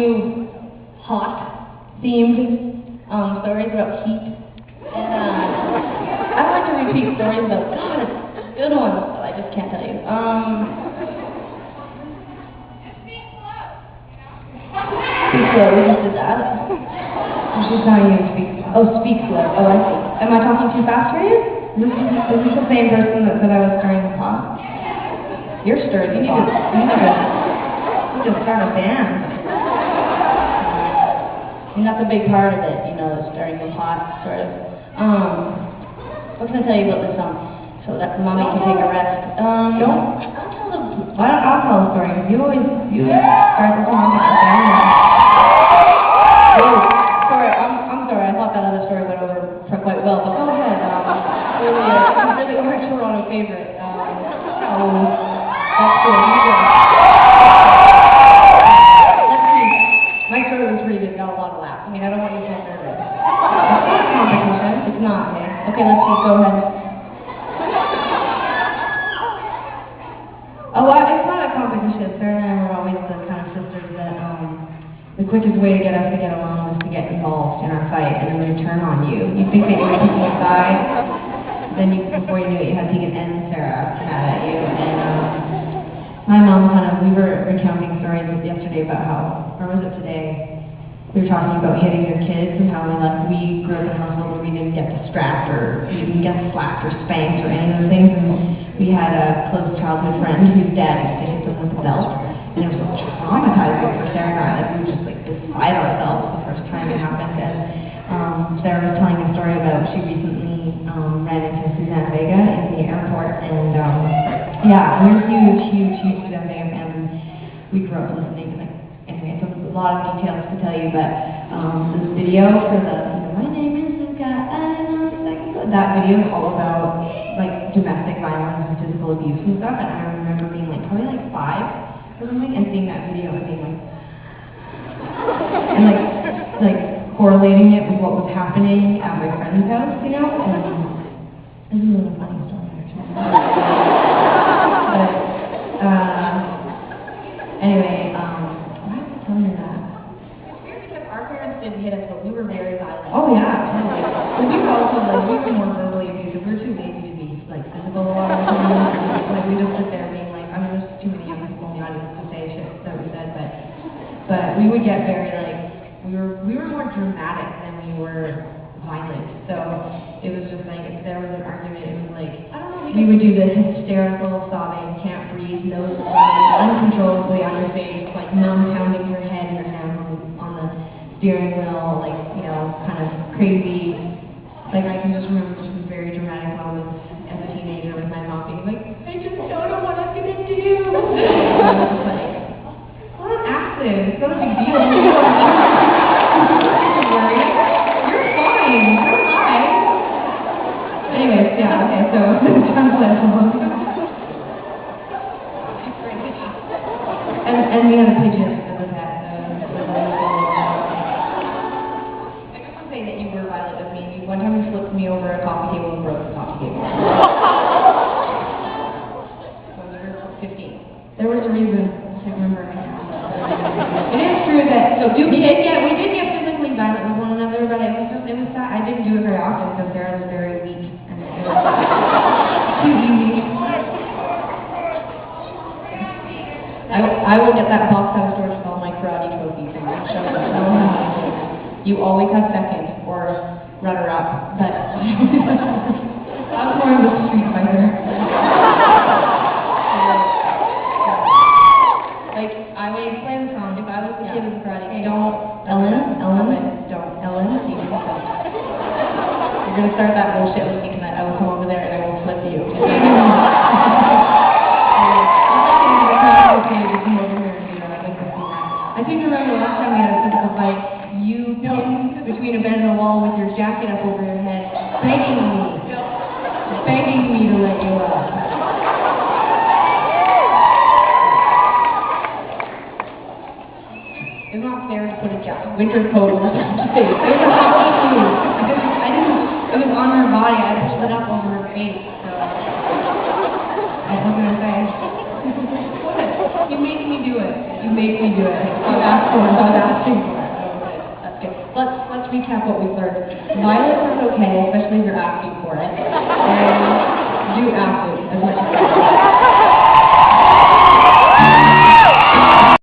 few hot-themed stories about heat. And I like to repeat stories about, God, it's good ones, but I just can't tell you. Speak slow, we just did that. She's not even speak. Oh, speak slow. Oh, I see. Am I talking too fast for you? Is this the same person that said I was stirring the pot? You're stirring the pot. You need to start a band. And that's a big part of it, you know, stirring the pot, sort of. What can I tell you about this song? So that mommy can take a rest. I'll tell the story. You always start the song with the band. Sorry, I'm sorry. I thought that other story went over quite well, but go ahead. Really a Toronto favorite. That's cool. Let's see. My story was really good. Got a lot of laughs. I mean, I don't want you to get nervous. It's not a competition. It's not, man. Okay, let's see. Go ahead. It's not a competition. Sarah and I were always the kind of sisters that the quickest way to get us to get along was to get involved in our fight and then they turn on you. You think that you were picking a side, then before you knew it, you had Tegan and Sara mad at you. And my mom we were recounting stories yesterday about how, or was it today? We were talking about hitting your kids and how we grew up in a household where we didn't get to strap or we didn't get slapped or spanked or any of those things. And we had a close childhood friend whose dad used to hit them with a belt. And it was so traumatizing for Sarah and I. We were just beside ourselves the first time it happened. And Sarah was telling a story about she recently ran into Suzanne Vega in the airport. And yeah, we're huge Suzanne Vega fans. And we grew up listening. Anyway, it's a lot of details to tell you, but this video for my name is Luca, that video is all about domestic violence and physical abuse and stuff. And I remember being probably 5 or something, and seeing that video and being and correlating it with what was happening at my friend's house, you know. And this is a funny story, actually. But anyway, why was I telling you that? It's weird because our parents didn't hit us, but we were very violent. Oh yeah, totally. But we were also we were more verbally abusive. We're too lazy to be physical a lot of the time. We just sit there being there's too many young people in the audience to say shit that we said, but we would get very we were more dramatic than we were violent. So it was just if there was an argument, it was I don't know. We would do the hysterical sobbing, can't breathe, nose running uncontrollably on your face, numb, pounding your head and your hands on the steering wheel, kind of crazy. I can just remember just very dramatic moments as a teenager with my mom being I just don't know what I'm gonna do. And I was just what an acid, it's not a big deal. Don't worry. You're fine. You're fine. Anyways, yeah, okay, so and we had a pigeon that was at I just want to say that you were violent with me. One time you flipped me over a coffee table and broke the coffee table. When you were 15. There was a reason. I can't remember right now. It is true that we did get physically violent with one another, but it was sad. I didn't do it very often because Sarah was very weak and it was too easy. I will get that box out of storage with all my karate trophies and I'll show you. You always have second or runner-up, but I'm more of a street fighter. I would play the song if I was a kid with karate. Ellen, You're gonna start that bullshit with me tonight. I will come over there and I will flip you. I seem to remember the last time we had a physical fight, you pinned between a bed and a wall with your jacket up over your head, begging me to let you up. It's not fair to put a winter coat over your face. It was on her body. I pulled it up over her face. So I was gonna say, what? You made me me do it. You make me do it. I was asked for it. I was asking for it. Okay, that's good. Let's recap what we've learned. Violence is okay, especially if you're asking for it.